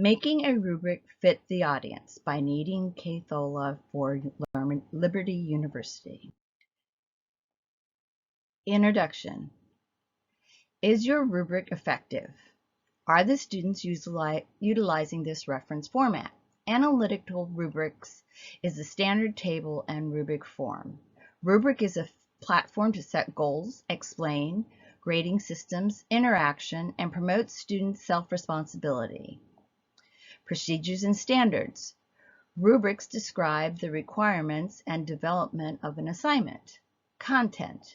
Making a rubric fit the audience by Nadine K. Thola for Liberty University. Introduction. Is your rubric effective? Are the students utilizing this reference format? Analytical rubrics is the standard table and rubric form. Rubric is a platform to set goals, explain grading systems, interaction, and promote student self-responsibility. Procedures and standards. Rubrics describe the requirements and development of an assignment. Content.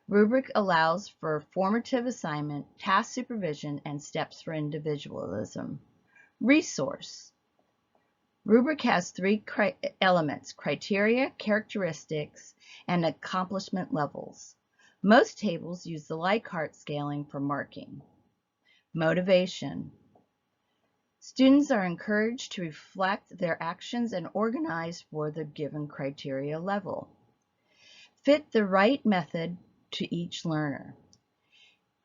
Rubric allows for formative assignment, task supervision, and steps for individualism. Resource. Rubric has three elements: criteria, characteristics, and accomplishment levels. Most tables use the Likert scaling for marking. Motivation. Students are encouraged to reflect their actions and organize for the given criteria level. Fit the right method to each learner.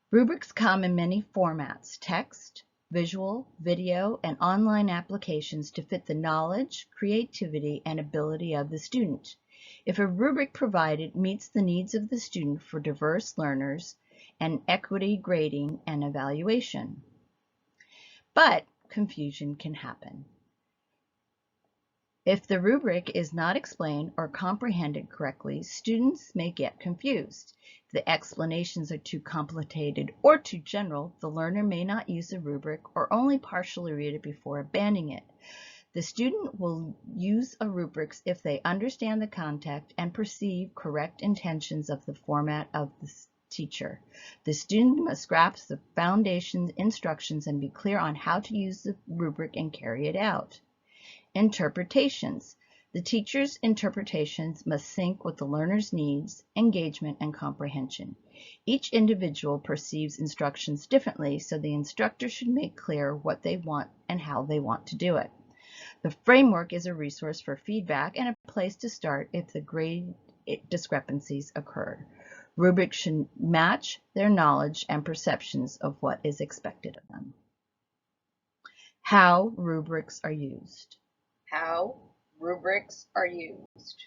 Rubrics come in many formats: text, visual, video, and online applications to fit the knowledge, creativity, and ability of the student. If a rubric provided meets the needs of the student for diverse learners and equity grading and evaluation. But confusion can happen. If the rubric is not explained or comprehended correctly, students may get confused. If the explanations are too complicated or too general, the learner may not use the rubric or only partially read it before abandoning it. The student will use a rubric if they understand the context and perceive correct intentions of the format of the teacher. The student must grasp the foundation instructions and be clear on how to use the rubric and carry it out. Interpretations. The teacher's interpretations must sync with the learner's needs, engagement, and comprehension. Each individual perceives instructions differently, so the instructor should make clear what they want and how they want to do it. The framework is a resource for feedback and a place to start if the grade discrepancies occur. Rubrics should match their knowledge and perceptions of what is expected of them. How rubrics are used. How rubrics are used.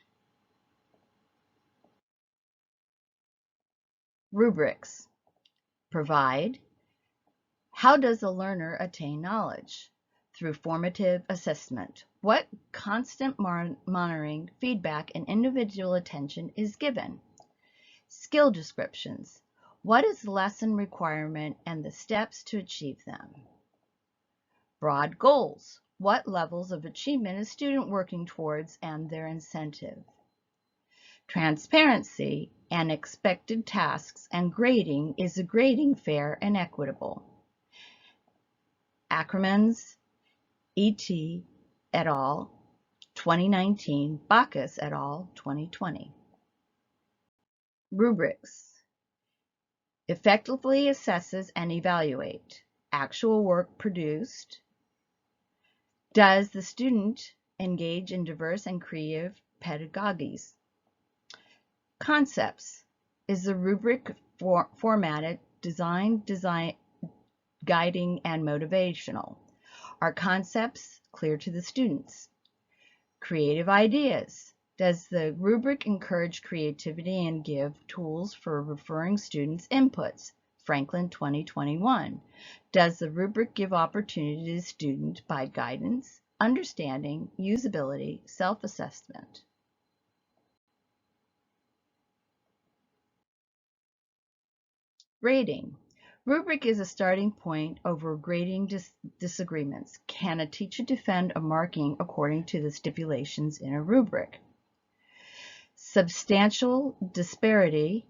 Rubrics provide. How does a learner attain knowledge? Through formative assessment. What constant monitoring, feedback, and individual attention is given? Skill descriptions. What is the lesson requirement and the steps to achieve them? Broad goals. What levels of achievement is student working towards and their incentive? Transparency and expected tasks and grading. Is the grading fair and equitable? Ackermans, E.T. et al. 2019, Bacchus et al. 2020. Rubrics. Effectively assesses and evaluate. Actual work produced. Does the student engage in diverse and creative pedagogies? Concepts. Is the rubric formatted, designed, guiding, and motivational? Are concepts clear to the students? Creative ideas. Does the rubric encourage creativity and give tools for referring students' inputs? Franklin 2021. Does the rubric give opportunity to the student by guidance, understanding, usability, self-assessment? Grading. Rubric is a starting point over grading disagreements. Can a teacher defend a marking according to the stipulations in a rubric? Substantial disparity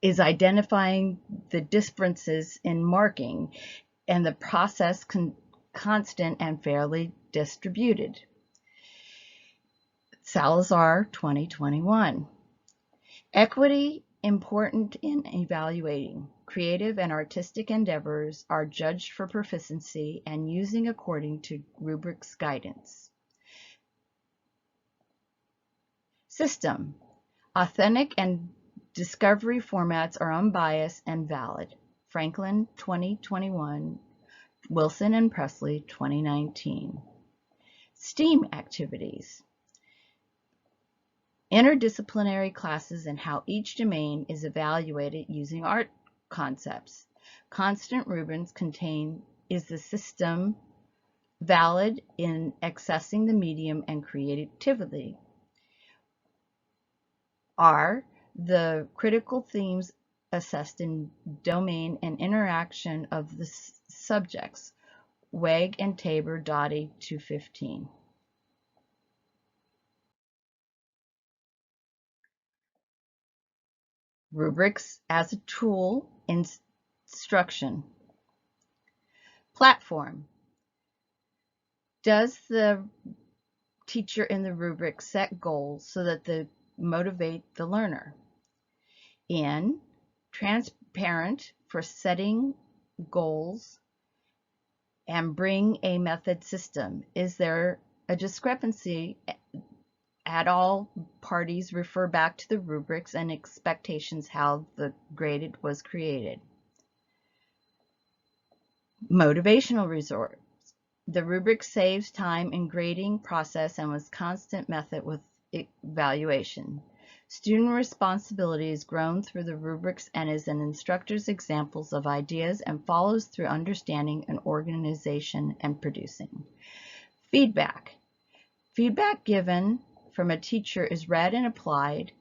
is identifying the differences in marking and the process constant and fairly distributed. Salazar 2021. Equity important in evaluating. Creative and artistic endeavors are judged for proficiency and using according to rubrics guidance. System. Authentic and discovery formats are unbiased and valid. Franklin 2021, Wilson and Presley 2019. STEAM activities. Interdisciplinary classes and how each domain is evaluated using art concepts. Constant rubrics contain is the system valid in accessing the medium and creativity? Are the critical themes assessed in domain and interaction of the subjects? Weg and Tabor, Dottie, 215. Rubrics as a tool in instruction. Platform. Does the teacher in the rubric set goals so that they motivate the learner? In transparent for setting goals and bring a method system. Is there a discrepancy at all parties refer back to the rubrics and expectations how the graded was created? Motivational resource. The rubric saves time in grading process and was constant method with evaluation. Student responsibility is grown through the rubrics and is an instructor's examples of ideas and follows through understanding and organization and producing. Feedback. Feedback given from a teacher is read and applied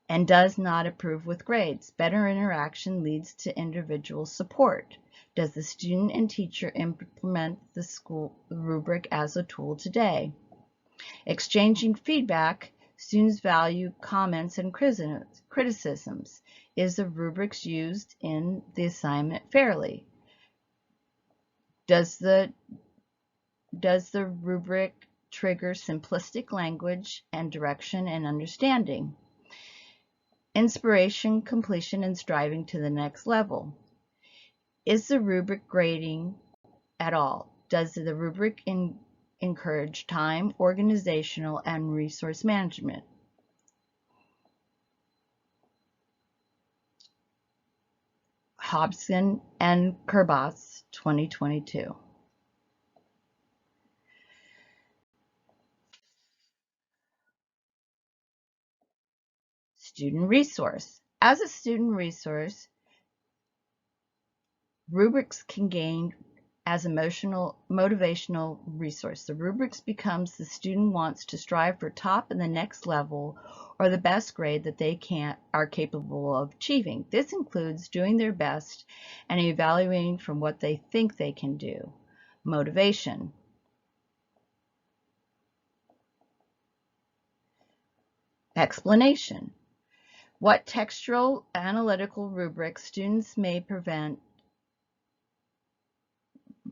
and does not approve with grades. Better interaction leads to individual support. Does the student and teacher implement the school rubric as a tool today? Exchanging feedback. Students value comments and criticisms. Is the rubrics used in the assignment fairly? Does the rubric trigger simplistic language and direction and understanding? Inspiration, completion, and striving to the next level. Is the rubric grading at all? Does the rubric encourage time, organizational, and resource management? Hobson and Kerbas, 2022. Student resource. As a student resource, rubrics can gain as motivational resource. The rubrics becomes the student wants to strive for top and the next level or the best grade that they are capable of achieving. This includes doing their best and evaluating from what they think they can do. Motivation. Explanation. What textual analytical rubrics students may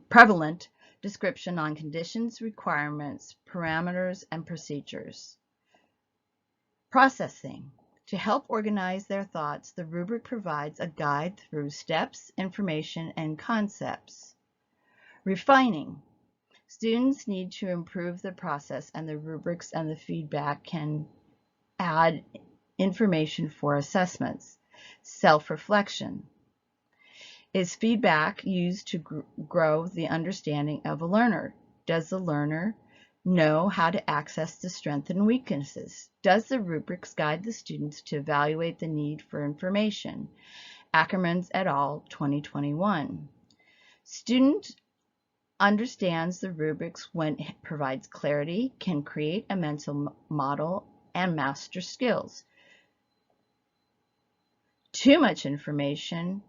prevalent description on conditions, requirements, parameters, and procedures. Processing. To help organize their thoughts, the rubric provides a guide through steps, information, and concepts. Refining. Students need to improve the process, and the rubrics and the feedback can add information for assessments. Self-reflection. Is feedback used to grow the understanding of a learner? Does the learner know how to access the strengths and weaknesses? Does the rubrics guide the students to evaluate the need for information? Ackermans et al., 2021. Student understands the rubrics when it provides clarity, can create a mental model, and master skills. Too much information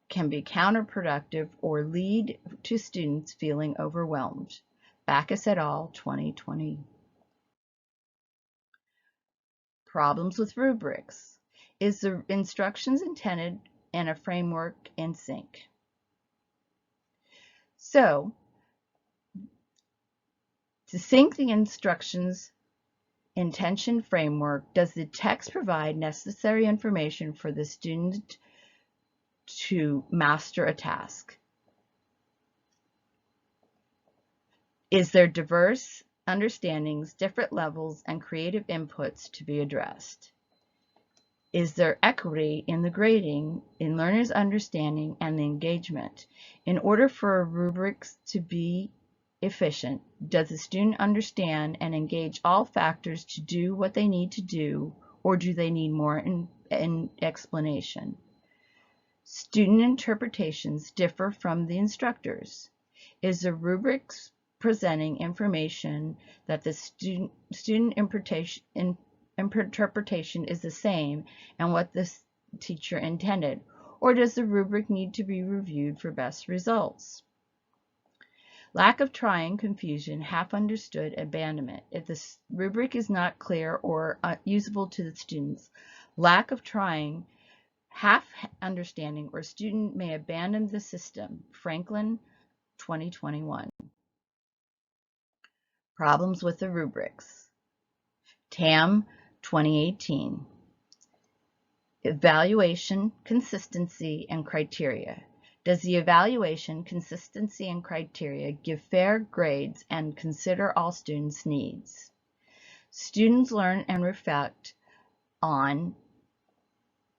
can be counterproductive or lead to students feeling overwhelmed. Backus et al., 2020. Problems with rubrics. Is the instructions intended and a framework in sync? So, to sync the instructions intention framework, does the text provide necessary information for the student to master a task? Is there diverse understandings, different levels, and creative inputs to be addressed? Is there equity in the grading, in learners' understanding, and the engagement? In order for rubrics to be efficient, does the student understand and engage all factors to do what they need to do, or do they need more in explanation? Student interpretations differ from the instructors. Is the rubrics presenting information that the student interpretation is the same and what the teacher intended, or does the rubric need to be reviewed for best results? Lack of trying, confusion, half understood, abandonment. If the rubric is not clear or usable to the students, lack of trying, half understanding, or student may abandon the system. Franklin, 2021. Problems with the rubrics. TAM, 2018. Evaluation, consistency, and criteria. Does the evaluation, consistency, and criteria give fair grades and consider all students' needs? Students learn and reflect on,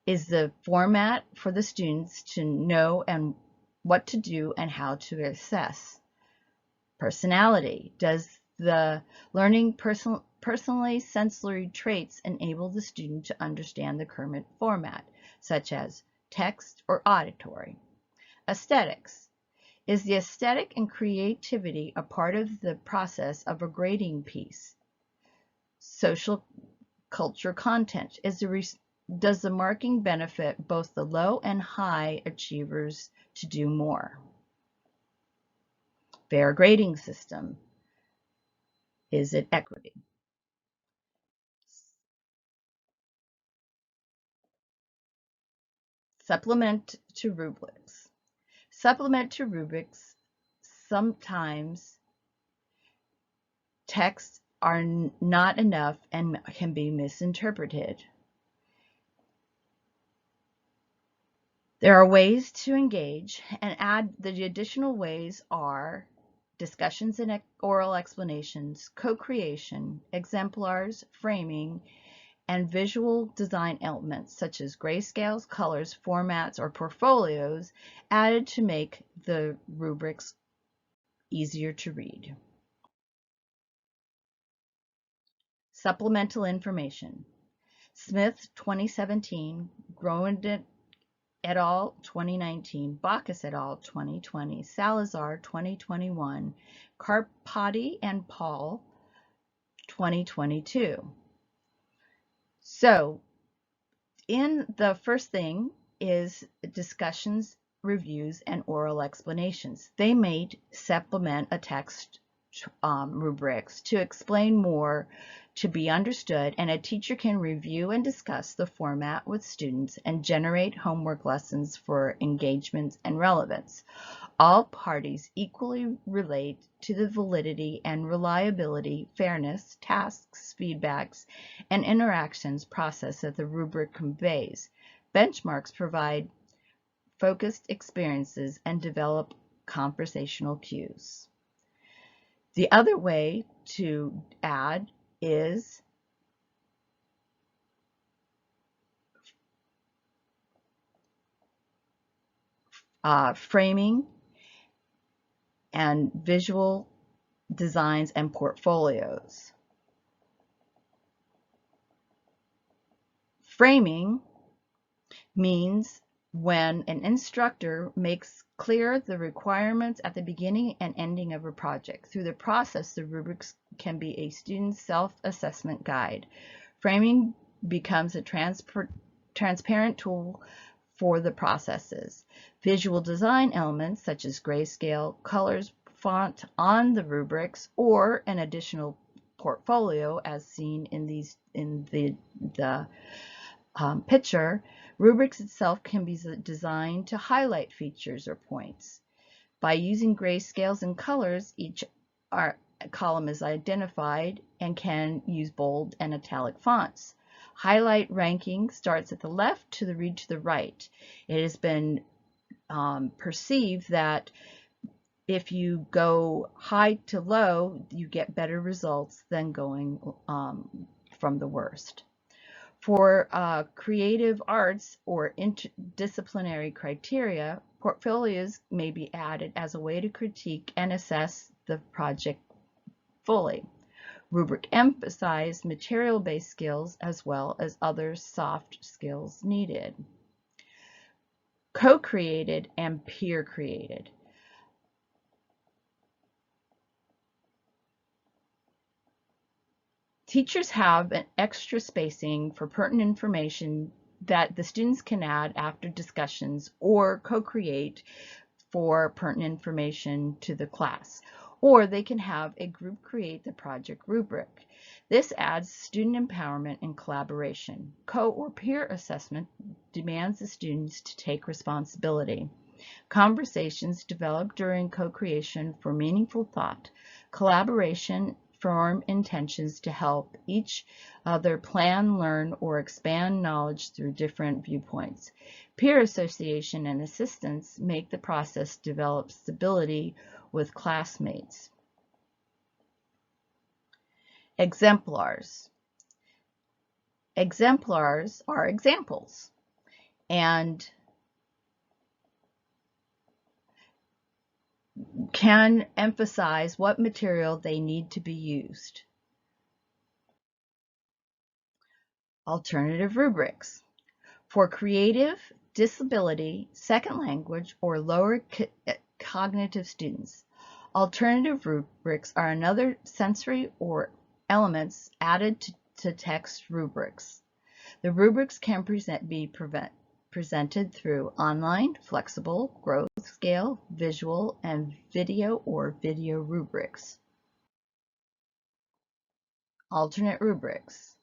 is the format for the students to know and what to do and how to assess? Personality. Does the learning personally sensory traits enable the student to understand the current format, such as text or auditory? Aesthetics. Is the aesthetic and creativity a part of the process of a grading piece? Social culture content. Does the marking benefit both the low and high achievers to do more? Fair grading system. Is it equity? Supplement to rubrics. Supplement to rubrics. Sometimes texts are not enough and can be misinterpreted. There are ways to engage and add. The additional ways are discussions and oral explanations, co-creation, exemplars, framing, and visual design elements such as grayscales, colors, formats, or portfolios added to make the rubrics easier to read. Supplemental information. Smith, 2017, Groendet et al., 2019, Bacchus et al., 2020, Salazar, 2021, Carpati and Paul, 2022. So in the first thing is discussions, reviews, and oral explanations. They may supplement a text rubrics to explain more to be understood, and a teacher can review and discuss the format with students and generate homework lessons for engagement and relevance. All parties equally relate to the validity and reliability, fairness, tasks, feedbacks, and interactions process that the rubric conveys. Benchmarks provide focused experiences and develop conversational cues. The other way to add is framing and visual designs and portfolios. Framing means when an instructor makes clear the requirements at the beginning and ending of a project. Through the process, the rubrics can be a student's self-assessment guide. Framing becomes a transparent tool for the processes. Visual design elements such as grayscale, colors, font on the rubrics, or an additional portfolio as seen in the picture. Rubrics itself can be designed to highlight features or points. By using grayscales and colors, each column is identified and can use bold and italic fonts. Highlight ranking starts at the left to read to the right. It has been perceived that if you go high to low, you get better results than going from the worst. For creative arts or interdisciplinary criteria, portfolios may be added as a way to critique and assess the project fully. Rubric emphasize material-based skills as well as other soft skills needed. Co-created and peer-created. Teachers have an extra spacing for pertinent information that the students can add after discussions or co-create for pertinent information to the class. Or they can have a group create the project rubric. This adds student empowerment and collaboration. Co- or peer assessment demands the students to take responsibility. Conversations develop during co-creation for meaningful thought. Collaboration form intentions to help each other plan, learn, or expand knowledge through different viewpoints. Peer association and assistance make the process develop stability with classmates. Exemplars. Exemplars are examples, and can emphasize what material they need to be used. Alternative rubrics. For creative, disability, second language, or lower cognitive students, alternative rubrics are another sensory or elements added to text rubrics. The rubrics can be presented through online, flexible, growth scale, visual, and video or video rubrics. Alternate rubrics.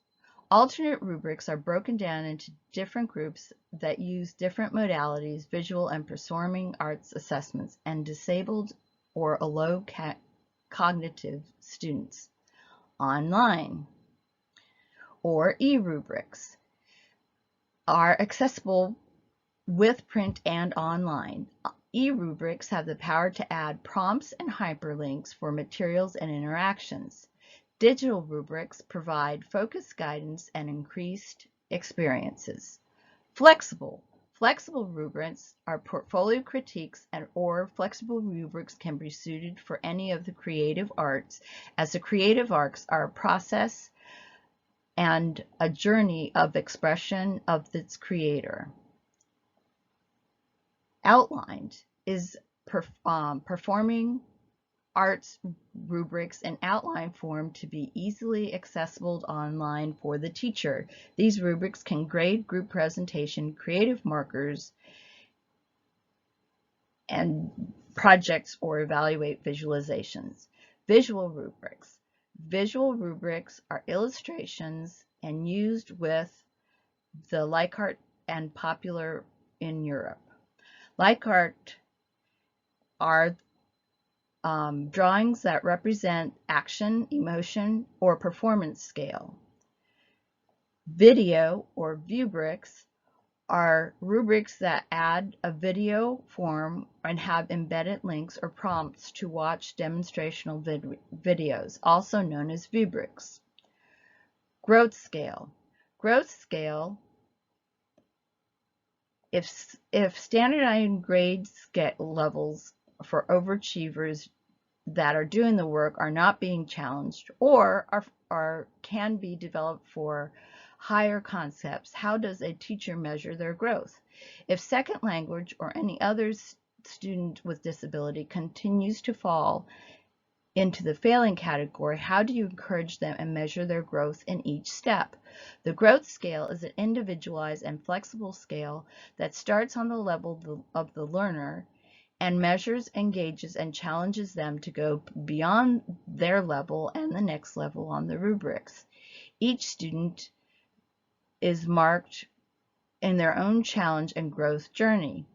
Alternate rubrics are broken down into different groups that use different modalities, visual and performing arts assessments, and disabled or low cognitive students. Online or e-rubrics are accessible with print and online. E-rubrics have the power to add prompts and hyperlinks for materials and interactions. Digital rubrics provide focused guidance and increased experiences. Flexible. Flexible rubrics are portfolio critiques or flexible rubrics can be suited for any of the creative arts, as the creative arts are a process and a journey of expression of its creator. Outlined is performing arts rubrics in outline form to be easily accessible online for the teacher. These rubrics can grade group presentation, creative markers, and projects or evaluate visualizations. Visual rubrics. Visual rubrics are illustrations and used with the like art and popular in Europe. Like art are drawings that represent action, emotion, or performance scale. Video or viewbricks are rubrics that add a video form and have embedded links or prompts to watch demonstrational videos, also known as viewbricks. Growth scale. Growth scale, if standardized grade levels for overachievers that are doing the work are not being challenged or can be developed for higher concepts, how does a teacher measure their growth? If second language or any other student with disability continues to fall into the failing category, how do you encourage them and measure their growth in each step? The growth scale is an individualized and flexible scale that starts on the level of the learner and measures, engages, and challenges them to go beyond their level and the next level on the rubrics. Each student is marked in their own challenge and growth journey.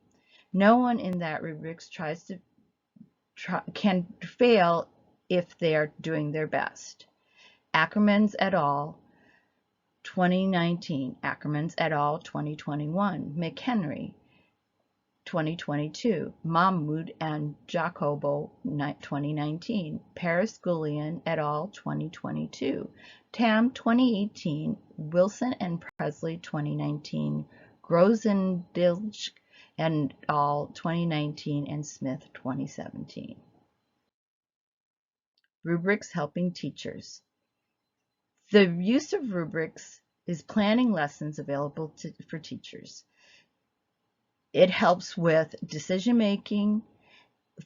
No one in that rubrics can fail if they are doing their best. Ackermans et al. 2019, Ackermans et al. 2021, McHenry 2022, Mahmoud and Jacobo 2019, Paris Gullion et al. 2022, Tam 2018, Wilson and Presley 2019, Grosendilch et al. 2019, and Smith 2017. Rubrics helping teachers. The use of rubrics is planning lessons available for teachers. It helps with decision making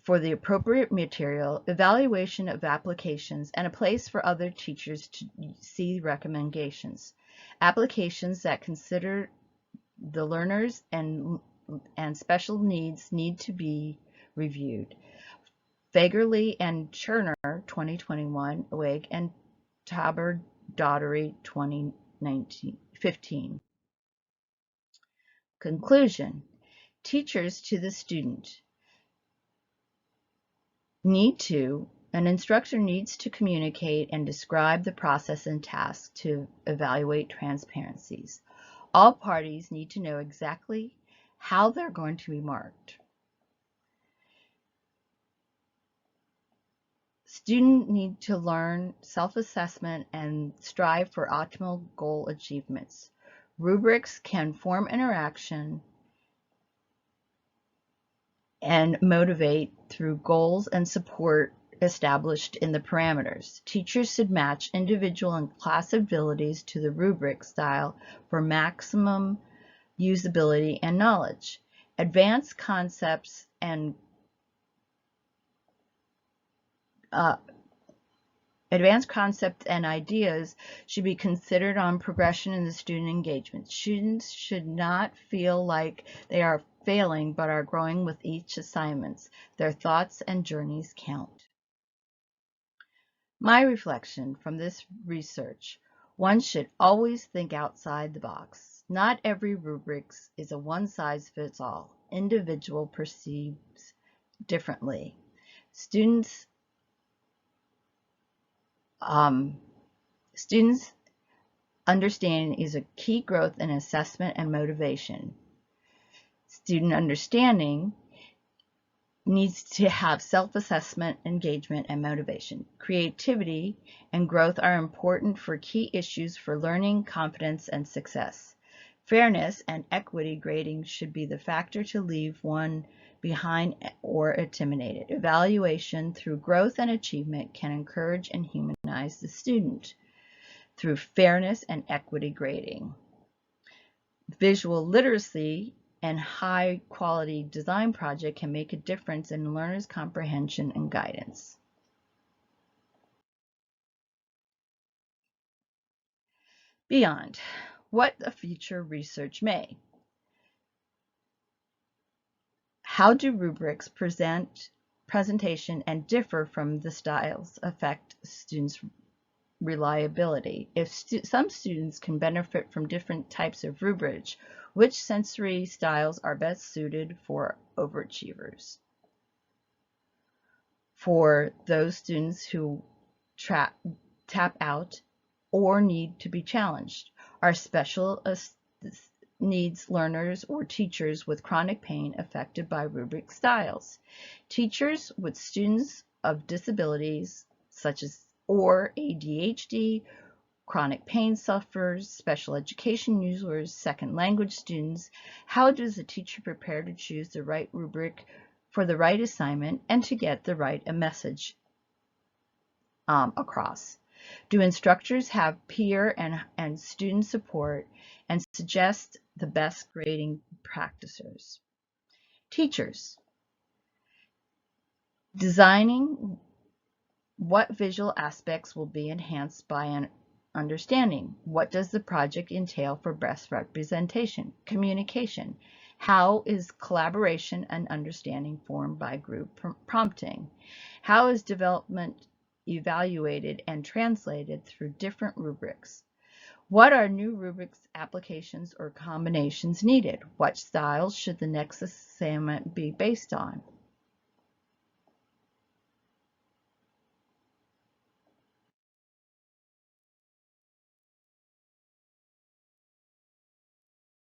for the appropriate material, evaluation of applications, and a place for other teachers to see recommendations. Applications that consider the learners and special needs need to be reviewed. Fagerly and Cherner 2021, Wig and Taber Daughtery 2015. Conclusion. Teachers to the student. An instructor needs to communicate and describe the process and task to evaluate transparencies. All parties need to know exactly how they're going to be marked. Students need to learn self-assessment and strive for optimal goal achievements. Rubrics can form interaction and motivate through goals and support established in the parameters. Teachers should match individual and class abilities to the rubric style for maximum usability and knowledge. Advanced concepts and ideas should be considered on progression in the student engagement. Students should not feel like they are failing but are growing with each assignment. Their thoughts and journeys count. My reflection from this research: one should always think outside the box. Not every rubric is a one-size-fits-all. Individual perceives differently. Students understanding is a key growth in assessment and motivation. Student understanding needs to have self-assessment, engagement, and motivation. Creativity and growth are important for key issues for learning, confidence, and success. Fairness and equity grading should be the factor to leave one behind or intimidated. Evaluation through growth and achievement can encourage and humanize the student through fairness and equity grading. Visual literacy and high-quality design project can make a difference in learners' comprehension and guidance. Beyond what the future research may. How do rubrics presentation and differ from the styles affect students' reliability? If some students can benefit from different types of rubric, which sensory styles are best suited for overachievers? For those students who tap out or need to be challenged? Are special needs learners or teachers with chronic pain affected by rubric styles? Teachers with students of disabilities such as or ADHD, chronic pain sufferers, special education users, second language students. How does a teacher prepare to choose the right rubric for the right assignment and to get the right message across? Do instructors have peer and student support and suggest the best grading practices? Teachers, designing what visual aspects will be enhanced by an understanding. What does the project entail for best representation? Communication. How is collaboration and understanding formed by group prompting? How is development evaluated and translated through different rubrics? What are new rubrics applications or combinations needed? What styles should the next assignment be based on?